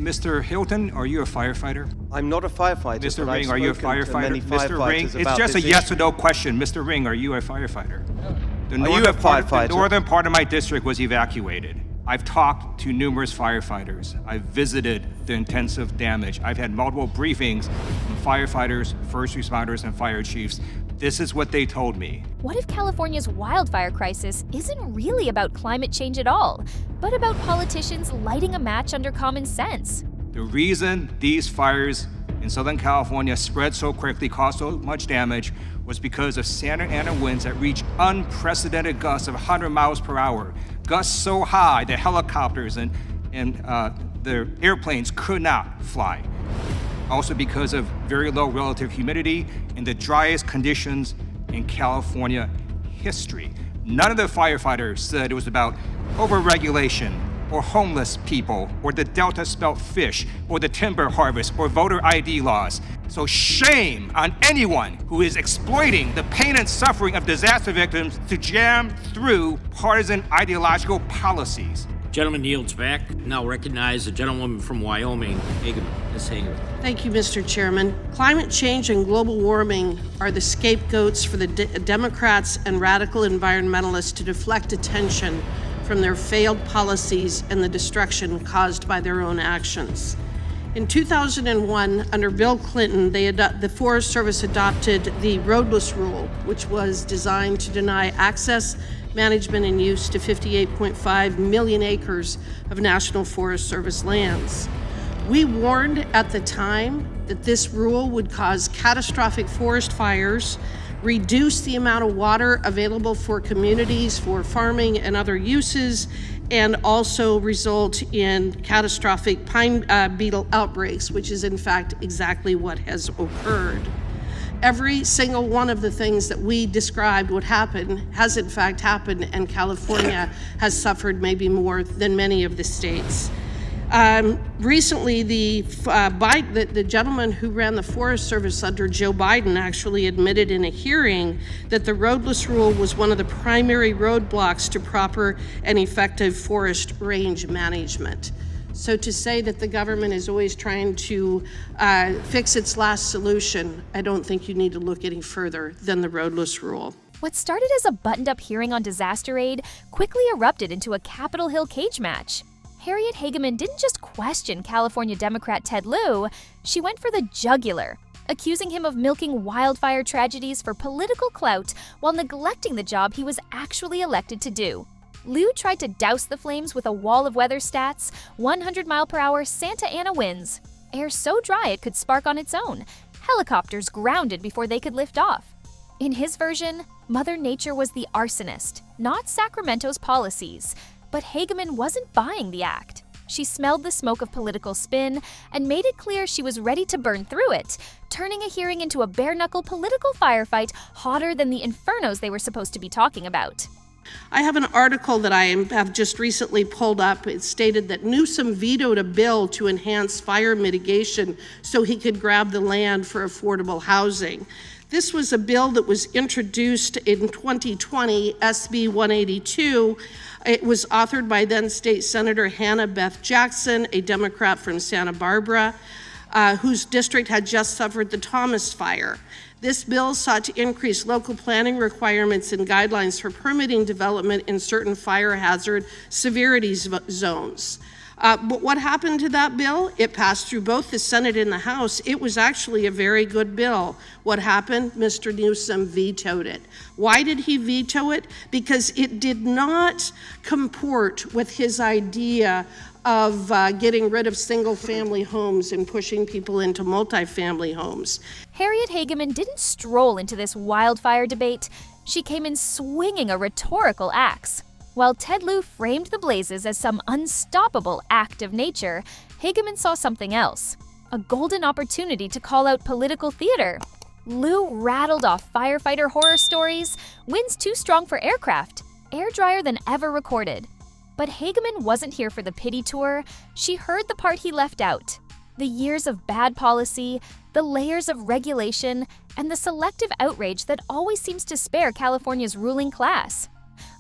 Mr. Hilton, are you a firefighter? I'm not a firefighter. Mr. Ring, are you a firefighter? Mr. Ring, it's just a yes or no question. Mr. Ring, are you a firefighter? The firefighter? The northern part of my district was evacuated. I've talked to numerous firefighters. I've visited the intensive damage. I've had multiple briefings from firefighters, first responders, and fire chiefs. This is what they told me. What if California's wildfire crisis isn't really about climate change at all, but about politicians lighting a match under common sense? The reason these fires in Southern California spread so quickly, caused so much damage, was because of Santa Ana winds that reached unprecedented gusts of 100 miles per hour. Gusts so high that helicopters and the airplanes could not fly. Also because of very low relative humidity and the driest conditions in California history. None of the firefighters said it was about overregulation or homeless people or the Delta spelt fish or the timber harvest or voter ID laws. So shame on anyone who is exploiting the pain and suffering of disaster victims to jam through partisan ideological policies. Gentleman yields back. Now recognize the gentlewoman from Wyoming, Hageman. Ms. Hageman. Thank you, Mr. Chairman. Climate change and global warming are the scapegoats for the Democrats and radical environmentalists to deflect attention from their failed policies and the destruction caused by their own actions. In 2001, under Bill Clinton, the Forest Service adopted the roadless rule, which was designed to deny access, management, and use to 58.5 million acres of National Forest Service lands. We warned at the time that this rule would cause catastrophic forest fires, reduce the amount of water available for communities for farming and other uses, and also result in catastrophic pine beetle outbreaks, which is in fact exactly what has occurred. Every single one of the things that we described would happen has in fact happened, and California has suffered maybe more than many of the states. Recently, the gentleman who ran the Forest Service under Joe Biden actually admitted in a hearing that the roadless rule was one of the primary roadblocks to proper and effective forest range management. So to say that the government is always trying to fix its last solution, I don't think you need to look any further than the roadless rule. What started as a buttoned-up hearing on disaster aid quickly erupted into a Capitol Hill cage match. Harriet Hageman didn't just question California Democrat Ted Lieu, she went for the jugular, accusing him of milking wildfire tragedies for political clout while neglecting the job he was actually elected to do. Lieu tried to douse the flames with a wall of weather stats, 100-mile-per-hour Santa Ana winds, air so dry it could spark on its own, helicopters grounded before they could lift off. In his version, Mother Nature was the arsonist, not Sacramento's policies. But Hageman wasn't buying the act. She smelled the smoke of political spin and made it clear she was ready to burn through it, turning a hearing into a bare-knuckle political firefight hotter than the infernos they were supposed to be talking about. I have an article that I have just recently pulled up. It stated that Newsom vetoed a bill to enhance fire mitigation so he could grab the land for affordable housing. This was a bill that was introduced in 2020, SB 182. It was authored by then State Senator Hannah Beth Jackson, a Democrat from Santa Barbara, whose district had just suffered the Thomas Fire. This bill sought to increase local planning requirements and guidelines for permitting development in certain fire hazard severity zones. But what happened to that bill? It passed through both the Senate and the House. It was actually a very good bill. What happened? Mr. Newsom vetoed it. Why did he veto it? Because it did not comport with his idea of getting rid of single-family homes and pushing people into multifamily homes. Harriet Hageman didn't stroll into this wildfire debate. She came in swinging a rhetorical axe. While Ted Lieu framed the blazes as some unstoppable act of nature, Hageman saw something else, a golden opportunity to call out political theater. Lieu rattled off firefighter horror stories, winds too strong for aircraft, air drier than ever recorded. But Hageman wasn't here for the pity tour. She heard the part he left out. The years of bad policy, the layers of regulation, and the selective outrage that always seems to spare California's ruling class.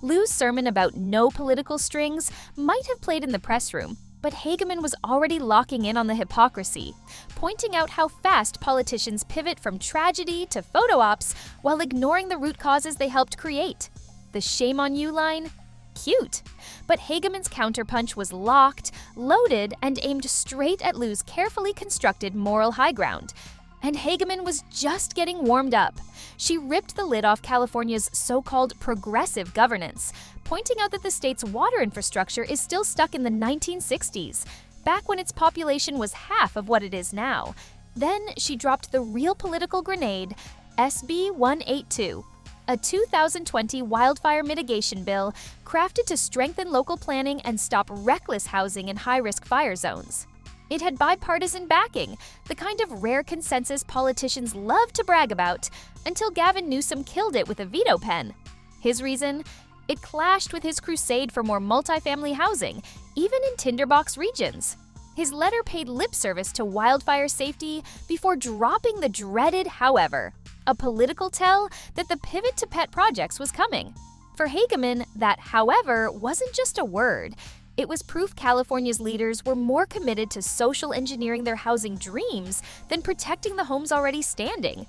Lieu's sermon about no political strings might have played in the press room, But Hageman was already locking in on the hypocrisy, pointing out how fast politicians pivot from tragedy to photo ops while ignoring the root causes they helped create. The shame on you line? Cute. But Hageman's counterpunch was locked, loaded, and aimed straight at Lieu's carefully constructed moral high ground. And Hageman was just getting warmed up. She ripped the lid off California's so-called progressive governance, pointing out that the state's water infrastructure is still stuck in the 1960s, back when its population was half of what it is now. Then she dropped the real political grenade, SB 182, a 2020 wildfire mitigation bill crafted to strengthen local planning and stop reckless housing in high-risk fire zones. It had bipartisan backing, the kind of rare consensus politicians love to brag about, until Gavin Newsom killed it with a veto pen. His reason? It clashed with his crusade for more multifamily housing, even in tinderbox regions. His letter paid lip service to wildfire safety before dropping the dreaded however, a political tell that the pivot to pet projects was coming. For Hageman, that however wasn't just a word. It was proof California's leaders were more committed to social engineering their housing dreams than protecting the homes already standing.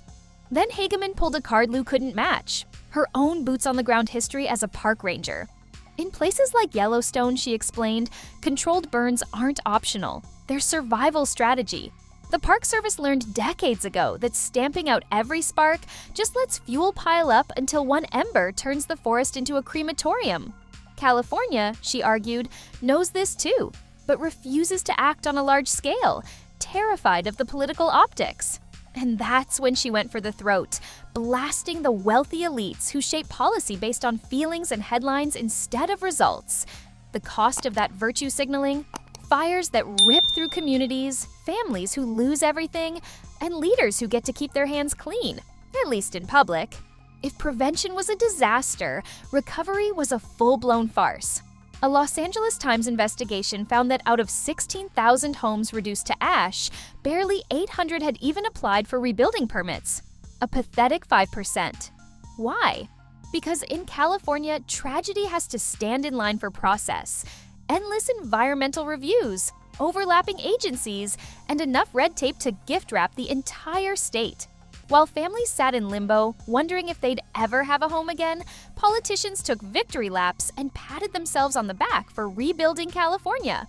Then Hageman pulled a card Lieu couldn't match, her own boots-on-the-ground history as a park ranger. In places like Yellowstone, she explained, controlled burns aren't optional. They're survival strategy. The Park Service learned decades ago that stamping out every spark just lets fuel pile up until one ember turns the forest into a crematorium. California, she argued, knows this too, but refuses to act on a large scale, terrified of the political optics. And that's when she went for the throat, blasting the wealthy elites who shape policy based on feelings and headlines instead of results. The cost of that virtue signaling? Fires that rip through communities, families who lose everything, and leaders who get to keep their hands clean, at least in public. If prevention was a disaster, recovery was a full-blown farce. A Los Angeles Times investigation found that out of 16,000 homes reduced to ash, barely 800 had even applied for rebuilding permits. A pathetic 5%. Why? Because in California, tragedy has to stand in line for process. Endless environmental reviews, overlapping agencies, and enough red tape to gift wrap the entire state. While families sat in limbo, wondering if they'd ever have a home again, politicians took victory laps and patted themselves on the back for rebuilding California.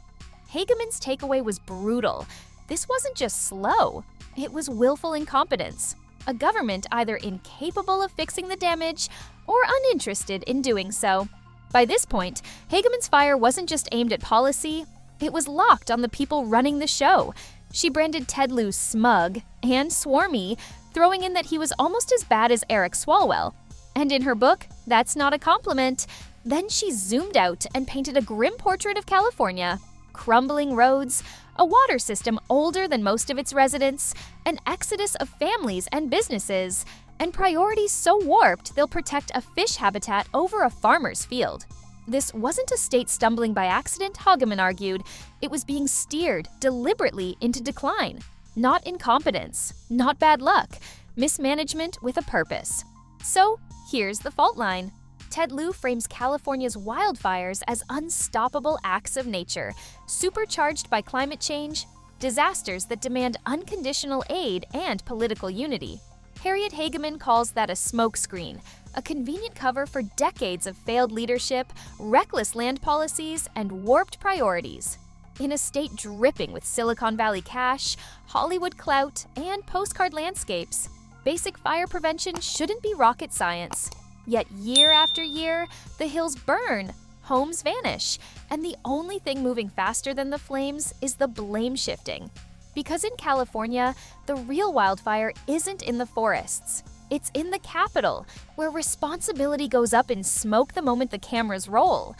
Hageman's takeaway was brutal. This wasn't just slow, it was willful incompetence. A government either incapable of fixing the damage or uninterested in doing so. By this point, Hageman's fire wasn't just aimed at policy, it was locked on the people running the show. She branded Ted Lieu smug and swarmy, throwing in that he was almost as bad as Eric Swalwell. And in her book, that's not a compliment. Then she zoomed out and painted a grim portrait of California. Crumbling roads, a water system older than most of its residents, an exodus of families and businesses, and priorities so warped they'll protect a fish habitat over a farmer's field. This wasn't a state stumbling by accident, Hageman argued. It was being steered deliberately into decline. Not incompetence, not bad luck, mismanagement with a purpose. So, here's the fault line. Ted Lieu frames California's wildfires as unstoppable acts of nature, supercharged by climate change, disasters that demand unconditional aid and political unity. Harriet Hageman calls that a smokescreen, a convenient cover for decades of failed leadership, reckless land policies, and warped priorities. In a state dripping with Silicon Valley cash, Hollywood clout, and postcard landscapes, basic fire prevention shouldn't be rocket science. Yet year after year, the hills burn, homes vanish, and the only thing moving faster than the flames is the blame shifting. Because in California, the real wildfire isn't in the forests. It's in the Capitol, where responsibility goes up in smoke the moment the cameras roll.